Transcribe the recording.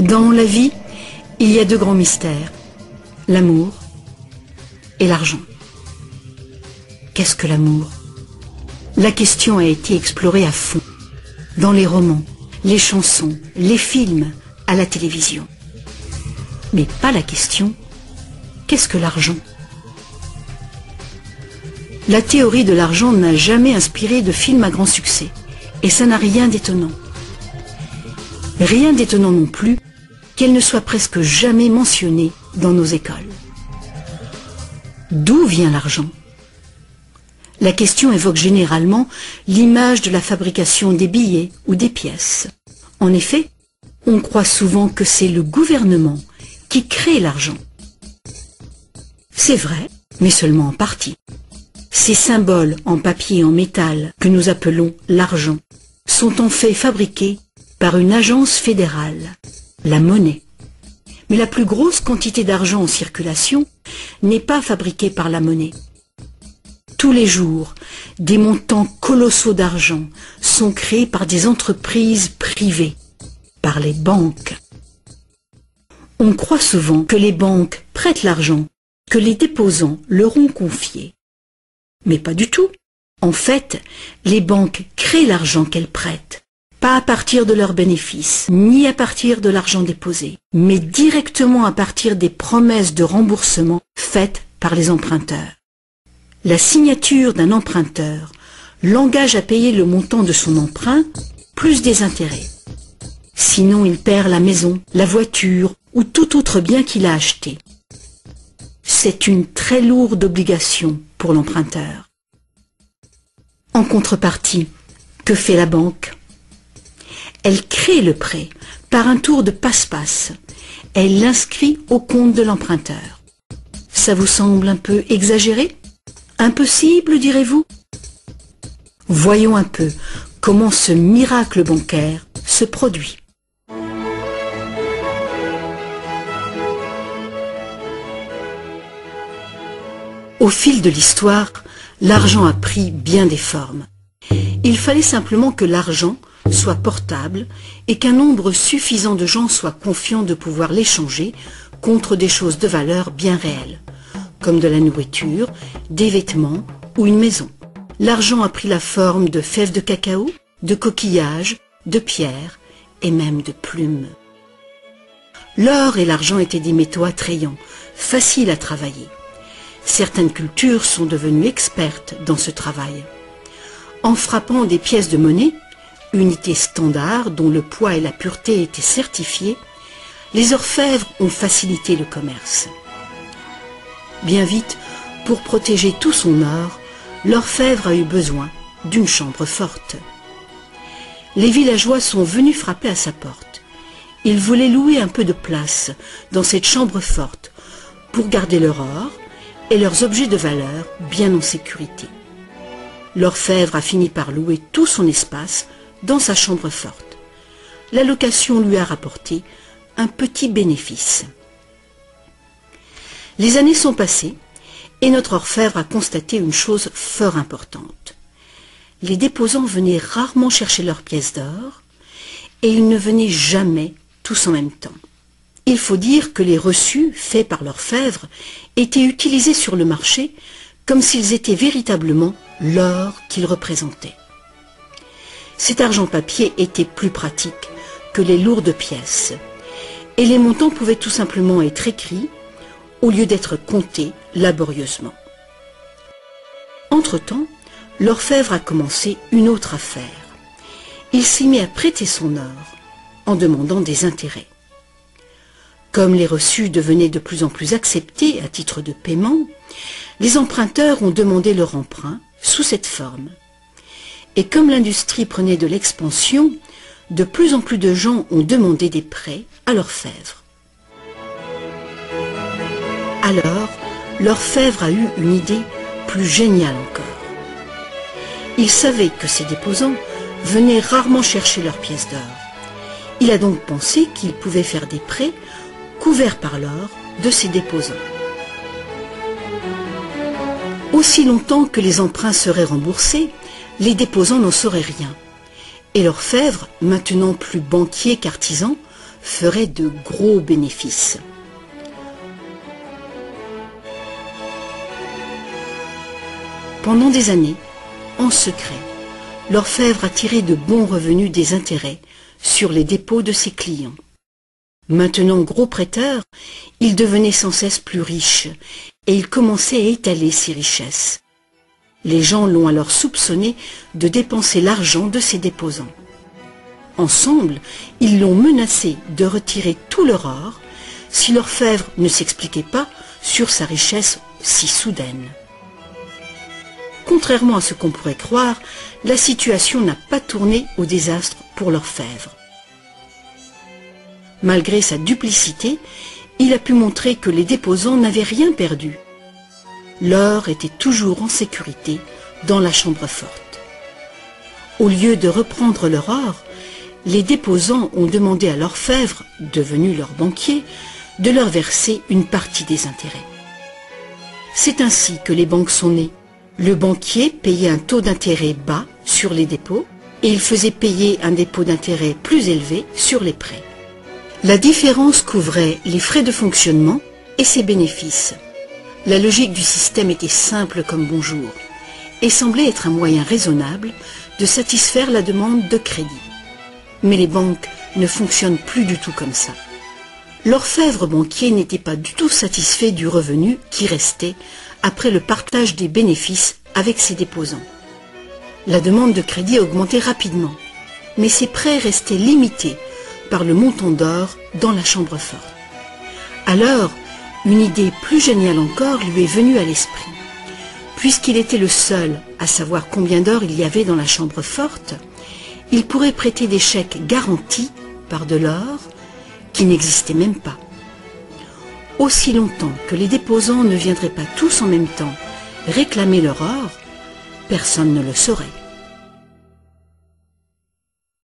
Dans la vie, il y a deux grands mystères, l'amour et l'argent. Qu'est-ce que l'amour? La question a été explorée à fond, dans les romans, les chansons, les films, à la télévision. Mais pas la question, qu'est-ce que l'argent? La théorie de l'argent n'a jamais inspiré de film à grand succès, et ça n'a rien d'étonnant. Rien d'étonnant non plus qu'elle ne soit presque jamais mentionnée dans nos écoles. D'où vient l'argent? La question évoque généralement l'image de la fabrication des billets ou des pièces. En effet, on croit souvent que c'est le gouvernement qui crée l'argent. C'est vrai, mais seulement en partie. Ces symboles en papier et en métal que nous appelons l'argent sont en fait fabriqués par une agence fédérale, la monnaie. Mais la plus grosse quantité d'argent en circulation n'est pas fabriquée par la monnaie. Tous les jours, des montants colossaux d'argent sont créés par des entreprises privées, par les banques. On croit souvent que les banques prêtent l'argent que les déposants leur ont confié. Mais pas du tout. En fait, les banques créent l'argent qu'elles prêtent, pas à partir de leurs bénéfices, ni à partir de l'argent déposé, mais directement à partir des promesses de remboursement faites par les emprunteurs. La signature d'un emprunteur l'engage à payer le montant de son emprunt plus des intérêts. Sinon, il perd la maison, la voiture ou tout autre bien qu'il a acheté. C'est une très lourde obligation pour l'emprunteur. En contrepartie, que fait la banque? Elle crée le prêt par un tour de passe-passe. Elle l'inscrit au compte de l'emprunteur. Ça vous semble un peu exagéré? Impossible, direz-vous? Voyons un peu comment ce miracle bancaire se produit. Au fil de l'histoire, l'argent a pris bien des formes. Il fallait simplement que l'argent soit portable et qu'un nombre suffisant de gens soient confiants de pouvoir l'échanger contre des choses de valeur bien réelles, comme de la nourriture, des vêtements ou une maison. L'argent a pris la forme de fèves de cacao, de coquillages, de pierres et même de plumes. L'or et l'argent étaient des métaux attrayants, faciles à travailler. Certaines cultures sont devenues expertes dans ce travail. En frappant des pièces de monnaie, unité standard dont le poids et la pureté étaient certifiés, les orfèvres ont facilité le commerce. Bien vite, pour protéger tout son or, l'orfèvre a eu besoin d'une chambre forte. Les villageois sont venus frapper à sa porte. Ils voulaient louer un peu de place dans cette chambre forte pour garder leur or et leurs objets de valeur bien en sécurité. L'orfèvre a fini par louer tout son espace dans sa chambre forte. La location lui a rapporté un petit bénéfice. Les années sont passées et notre orfèvre a constaté une chose fort importante. Les déposants venaient rarement chercher leurs pièces d'or et ils ne venaient jamais tous en même temps. Il faut dire que les reçus faits par l'orfèvre étaient utilisés sur le marché comme s'ils étaient véritablement l'or qu'ils représentaient. Cet argent papier était plus pratique que les lourdes pièces et les montants pouvaient tout simplement être écrits au lieu d'être comptés laborieusement. Entre-temps, l'orfèvre a commencé une autre affaire. Il s'est mis à prêter son or en demandant des intérêts. Comme les reçus devenaient de plus en plus acceptés à titre de paiement, les emprunteurs ont demandé leur emprunt sous cette forme. Et comme l'industrie prenait de l'expansion, de plus en plus de gens ont demandé des prêts à l'orfèvre. Alors, l'orfèvre a eu une idée plus géniale encore. Il savait que ces déposants venaient rarement chercher leurs pièces d'or. Il a donc pensé qu'il pouvait faire des prêts couverts par l'or de ces déposants. Aussi longtemps que les emprunts seraient remboursés, les déposants n'en sauraient rien. Et l'orfèvre, maintenant plus banquier qu'artisan, feraient de gros bénéfices. Pendant des années, en secret, l'orfèvre a tiré de bons revenus des intérêts sur les dépôts de ses clients. Maintenant gros prêteur, il devenait sans cesse plus riche et il commençait à étaler ses richesses. Les gens l'ont alors soupçonné de dépenser l'argent de ses déposants. Ensemble, ils l'ont menacé de retirer tout leur or si l'orfèvre ne s'expliquait pas sur sa richesse si soudaine. Contrairement à ce qu'on pourrait croire, la situation n'a pas tourné au désastre pour l'orfèvre. Malgré sa duplicité, il a pu montrer que les déposants n'avaient rien perdu. L'or était toujours en sécurité dans la chambre forte. Au lieu de reprendre leur or, les déposants ont demandé à l'orfèvre, devenu leur banquier, de leur verser une partie des intérêts. C'est ainsi que les banques sont nées. Le banquier payait un taux d'intérêt bas sur les dépôts et il faisait payer un dépôt d'intérêt plus élevé sur les prêts. La différence couvrait les frais de fonctionnement et ses bénéfices. La logique du système était simple comme bonjour et semblait être un moyen raisonnable de satisfaire la demande de crédit. Mais les banques ne fonctionnent plus du tout comme ça. L'orfèvre banquier n'était pas du tout satisfait du revenu qui restait après le partage des bénéfices avec ses déposants. La demande de crédit augmentait rapidement, mais ses prêts restaient limités par le montant d'or dans la chambre forte. Alors, une idée plus géniale encore lui est venue à l'esprit. Puisqu'il était le seul à savoir combien d'or il y avait dans la chambre forte, il pourrait prêter des chèques garantis par de l'or qui n'existait même pas. Aussi longtemps que les déposants ne viendraient pas tous en même temps réclamer leur or, personne ne le saurait.